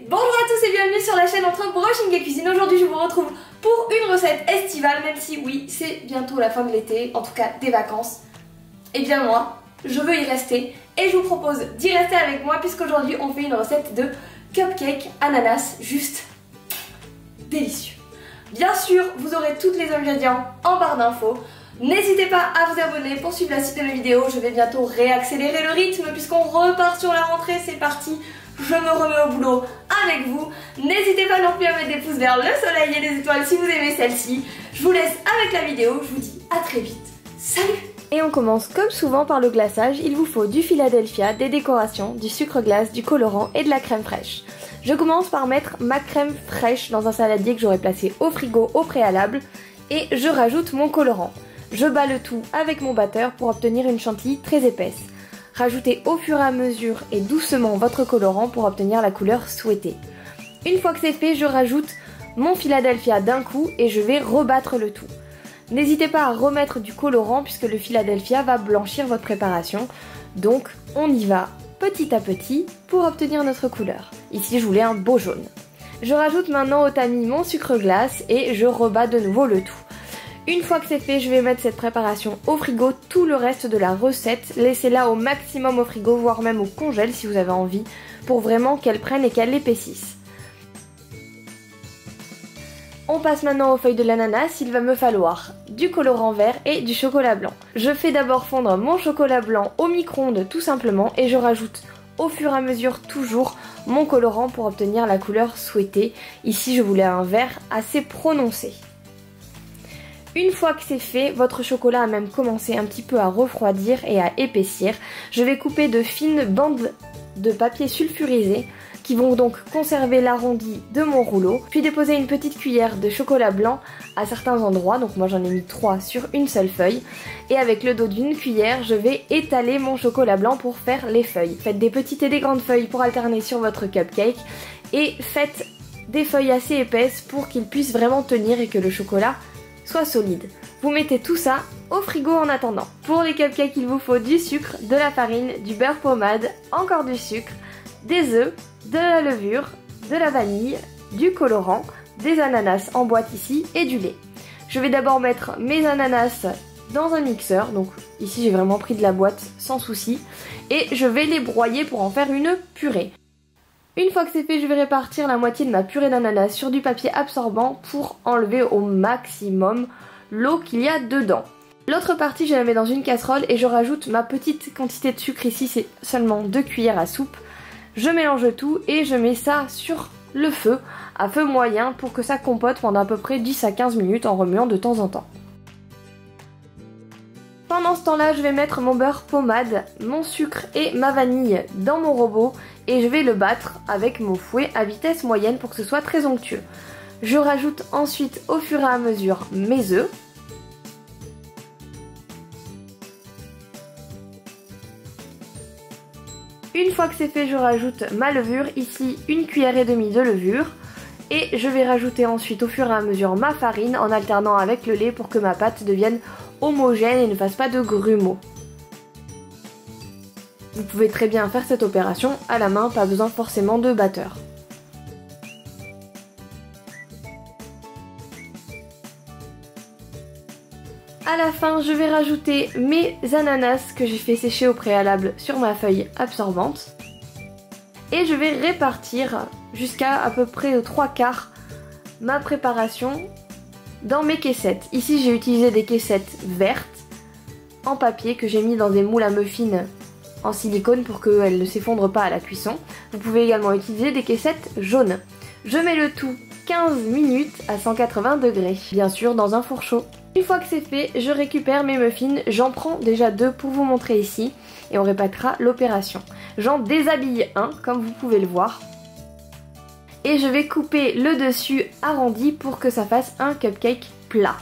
Bonjour à tous et bienvenue sur la chaîne Entre Brushing et Cuisine. Aujourd'hui je vous retrouve pour une recette estivale, même si oui c'est bientôt la fin de l'été, en tout cas des vacances. Et bien moi, je veux y rester et je vous propose d'y rester avec moi puisqu'aujourd'hui on fait une recette de cupcake ananas, juste délicieux. Bien sûr vous aurez tous les ingrédients en barre d'infos. N'hésitez pas à vous abonner pour suivre la suite de mes vidéos. Je vais bientôt réaccélérer le rythme puisqu'on repart sur la rentrée, c'est parti. Je me remets au boulot avec vous. N'hésitez pas non plus à mettre des pouces vers le soleil et des étoiles si vous aimez celle-ci. Je vous laisse avec la vidéo, je vous dis à très vite. Salut! Et on commence comme souvent par le glaçage. Il vous faut du Philadelphia, des décorations, du sucre glace, du colorant et de la crème fraîche. Je commence par mettre ma crème fraîche dans un saladier que j'aurais placé au frigo au préalable et je rajoute mon colorant. Je bats le tout avec mon batteur pour obtenir une chantilly très épaisse. Rajoutez au fur et à mesure et doucement votre colorant pour obtenir la couleur souhaitée. Une fois que c'est fait, je rajoute mon Philadelphia d'un coup et je vais rebattre le tout. N'hésitez pas à remettre du colorant puisque le Philadelphia va blanchir votre préparation. Donc on y va petit à petit pour obtenir notre couleur. Ici je voulais un beau jaune. Je rajoute maintenant au tamis mon sucre glace et je rebats de nouveau le tout. Une fois que c'est fait, je vais mettre cette préparation au frigo, tout le reste de la recette, laissez-la au maximum au frigo, voire même au congèle si vous avez envie, pour vraiment qu'elle prenne et qu'elle épaississe. On passe maintenant aux feuilles de l'ananas, il va me falloir du colorant vert et du chocolat blanc. Je fais d'abord fondre mon chocolat blanc au micro-ondes tout simplement et je rajoute au fur et à mesure toujours mon colorant pour obtenir la couleur souhaitée. Ici je voulais un vert assez prononcé. Une fois que c'est fait, votre chocolat a même commencé un petit peu à refroidir et à épaissir. Je vais couper de fines bandes de papier sulfurisé qui vont donc conserver l'arrondi de mon rouleau. Puis déposer une petite cuillère de chocolat blanc à certains endroits, donc moi j'en ai mis 3 sur une seule feuille. Et avec le dos d'une cuillère, je vais étaler mon chocolat blanc pour faire les feuilles. Faites des petites et des grandes feuilles pour alterner sur votre cupcake et faites des feuilles assez épaisses pour qu'il puisse vraiment tenir et que le chocolat soit solide. Vous mettez tout ça au frigo en attendant. Pour les cupcakes, il vous faut du sucre, de la farine, du beurre pommade, encore du sucre, des œufs, de la levure, de la vanille, du colorant, des ananas en boîte ici et du lait. Je vais d'abord mettre mes ananas dans un mixeur, donc ici j'ai vraiment pris de la boîte sans souci, et je vais les broyer pour en faire une purée. Une fois que c'est fait, je vais répartir la moitié de ma purée d'ananas sur du papier absorbant pour enlever au maximum l'eau qu'il y a dedans. L'autre partie, je la mets dans une casserole et je rajoute ma petite quantité de sucre ici, c'est seulement 2 cuillères à soupe. Je mélange tout et je mets ça sur le feu, à feu moyen pour que ça compote pendant à peu près 10 à 15 minutes en remuant de temps en temps. Pendant ce temps-là, je vais mettre mon beurre pommade, mon sucre et ma vanille dans mon robot et je vais le battre avec mon fouet à vitesse moyenne pour que ce soit très onctueux. Je rajoute ensuite au fur et à mesure mes œufs. Une fois que c'est fait, je rajoute ma levure, ici 1,5 cuillère de levure. Et je vais rajouter ensuite au fur et à mesure ma farine en alternant avec le lait pour que ma pâte devienne homogène et ne fasse pas de grumeaux. Vous pouvez très bien faire cette opération à la main, pas besoin forcément de batteur. À la fin, je vais rajouter mes ananas que j'ai fait sécher au préalable sur ma feuille absorbante. Et je vais répartir jusqu'à peu près 3/4 ma préparation dans mes caissettes. Ici j'ai utilisé des caissettes vertes en papier que j'ai mis dans des moules à muffins en silicone pour qu'elles ne s'effondrent pas à la cuisson. Vous pouvez également utiliser des caissettes jaunes. Je mets le tout 15 minutes à 180 degrés, bien sûr dans un four chaud. Une fois que c'est fait, je récupère mes muffins, j'en prends déjà 2 pour vous montrer ici et on répétera l'opération. J'en déshabille un comme vous pouvez le voir. Et je vais couper le dessus arrondi pour que ça fasse un cupcake plat.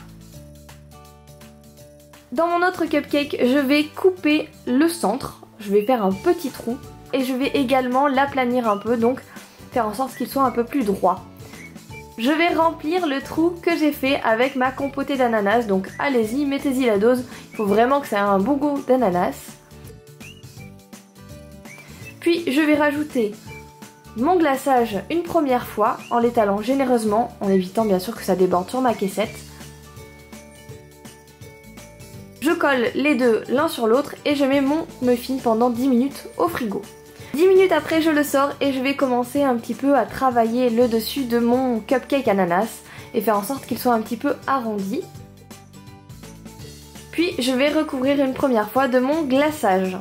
Dans mon autre cupcake, je vais couper le centre, je vais faire un petit trou et je vais également l'aplanir un peu, donc faire en sorte qu'il soit un peu plus droit. Je vais remplir le trou que j'ai fait avec ma compotée d'ananas, donc allez-y, mettez-y la dose, il faut vraiment que ça ait un bon goût d'ananas. Puis je vais rajouter mon glaçage une première fois en l'étalant généreusement, en évitant bien sûr que ça déborde sur ma caissette. Je colle les deux l'un sur l'autre et je mets mon muffin pendant 10 minutes au frigo. 10 minutes après je le sors et je vais commencer un petit peu à travailler le dessus de mon cupcake ananas et faire en sorte qu'il soit un petit peu arrondi. Puis je vais recouvrir une première fois de mon glaçage.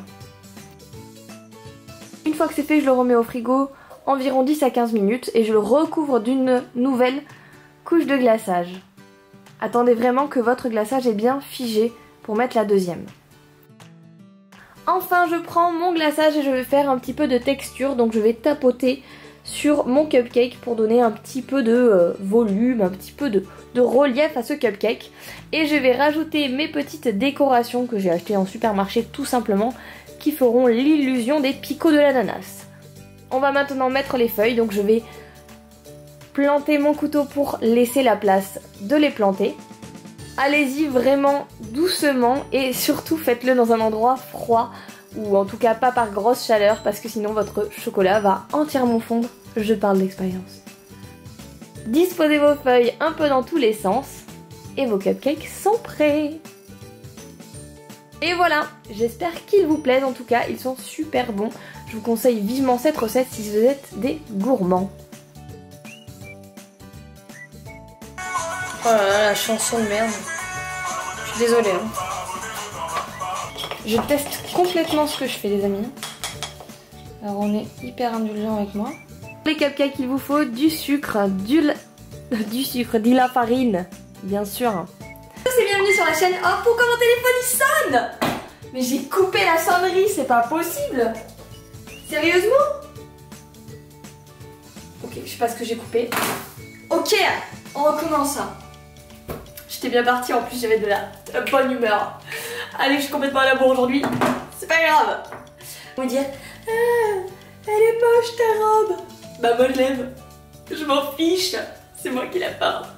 Une fois que c'est fait, je le remets au frigo environ 10 à 15 minutes et je le recouvre d'une nouvelle couche de glaçage. Attendez vraiment que votre glaçage est bien figé pour mettre la deuxième. Enfin, je prends mon glaçage et je vais faire un petit peu de texture, donc je vais tapoter sur mon cupcake pour donner un petit peu de volume, un petit peu de relief à ce cupcake. Et je vais rajouter mes petites décorations que j'ai achetées en supermarché tout simplement, qui feront l'illusion des picots de l'ananas. On va maintenant mettre les feuilles, donc je vais planter mon couteau pour laisser la place de les planter. Allez-y vraiment doucement et surtout faites-le dans un endroit froid ou en tout cas pas par grosse chaleur parce que sinon votre chocolat va entièrement fondre, je parle d'expérience. Disposez vos feuilles un peu dans tous les sens et vos cupcakes sont prêts. Et voilà, j'espère qu'ils vous plaisent, en tout cas ils sont super bons. Je vous conseille vivement cette recette si vous êtes des gourmands. Oh là là, la chanson de merde. Je suis désolée. Je teste complètement ce que je fais les amis. Alors on est hyper indulgent avec moi. Pour les cupcakes, il vous faut du sucre, de la farine, bien sûr. C'est bienvenue sur la chaîne. Oh, pourquoi mon téléphone il sonne? Mais j'ai coupé la sonnerie, c'est pas possible. Sérieusement? Ok, je sais pas ce que j'ai coupé. Ok, on recommence ça. J'étais bien partie, en plus j'avais de la bonne humeur. Allez, je suis complètement à la bourre aujourd'hui. C'est pas grave. On va dire, ah, elle est moche ta robe. Bah moi je l'aime. Je m'en fiche. C'est moi qui la porte.